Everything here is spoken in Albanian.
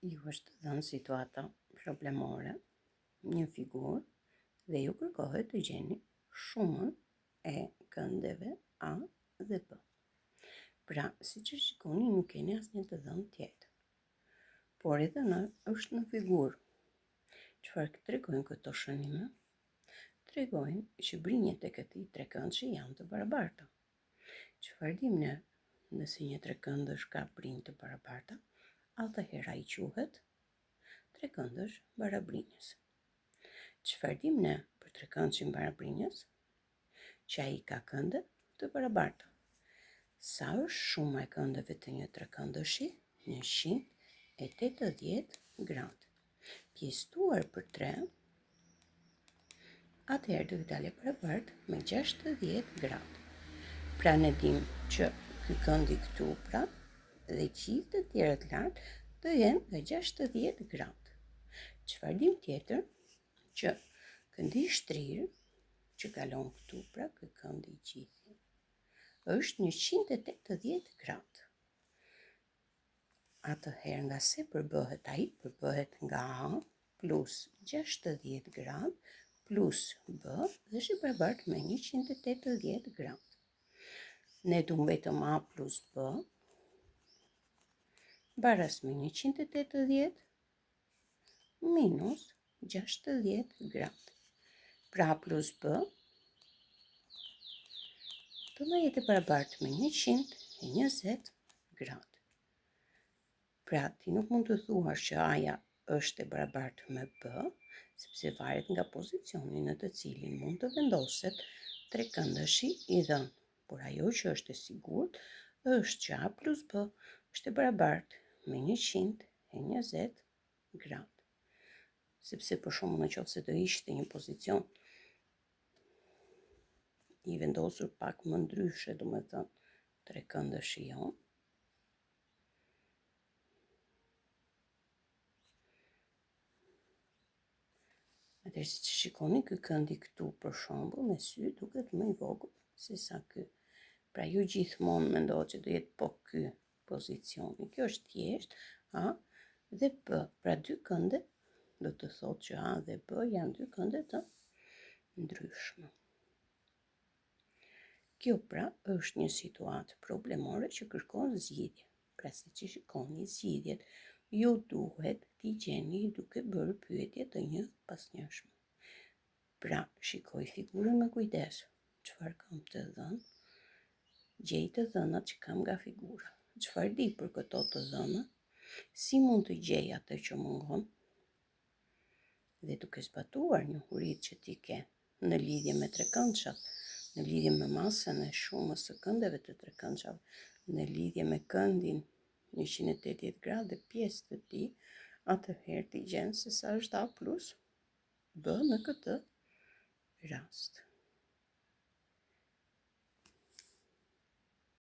Ju është dhënë situata problemore, një figurë dhe ju kërkohet të gjeni shumën e këndeve A dhe B. Pra, si që shikoni, nuk keni asnjë të dhënë tjetër. Por edhe është në figurë. Çfarë tregojnë këto shënime? Tregojnë që brinjët e këtij trekëndshi janë të barabarta. Çfarë dim ne nëse një trekëndësh ka brinjë të barabarta? Atëherë ai quhet trekëndësh barabrinjës. Çfarë dim ne për trekëndshin barabrinjës? Që ai ka kënde të barabarta. Sa është shuma e këndeve të një trekëndëshi? 180 gradë. Pjesëtuar për 3, atëherë do të dalë barabartë me 60 gradë. Pra ne dim që ky këndi këtu pra dhe gjithë të tjerët lartë të jenë nga 60 gradë. Çfarë dim tjetër? Që këndi i shtrirë që kalon këtu, pra ky këndi i gjithë, është 180 gradë. Atëherë nga se përbëhet ai? Përbëhet nga A plus 60 gradë plus B dhe është i barabartë me 180 gradë. Ne duam vetëm A plus B baras me 180 minus 60 gradë. Pra A plus B do të jetë barabartë me 120 gradë. Pra ti nuk mund të thuash që A-ja është e barabartë me B, sepse varet nga pozicioni në të cilin mund të vendoset trekëndëshi i dhënë. Por ajo që është e sigurt është që A plus B është e barabartë me 120 gradë. Sepse për shembull nëse do ishte një pozicion i vendosur pak më ndryshe, domethënë trekëndëshi jon, atëherë siç shikoni, ky këndi këtu për shembull me sy duket më i vogël se sa ky. Pra ju gjithmonë mendohet që do jetë po ky pozicioni. Kjo është thjesht A dhe B. Pra dy kënde do të thotë që A dhe B janë dy kënde të ndryshme. Kjo pra është një situatë problemore që kërkon zgjidhje. Pra si që shikoni zgjidhjet, ju duhet t'i gjeni duke bërë pyetje të një pas njëshme. Pra shikoj figurën me kujdes. Çfarë kam të dhënë? Gjej të dhënat që kam nga figura. Çfarë di për këto të dhëna? Si mund të gjej atë që mungon? Dhe duke zbatuar njohuritë që ti ke në lidhje me trekëndshat, në lidhje me masën e shumës së këndeve të trekëndshave, në lidhje me këndin 180 gradë dhe pjesë të tij, atëherë ti gjen se sa është A plus B në këtë rast.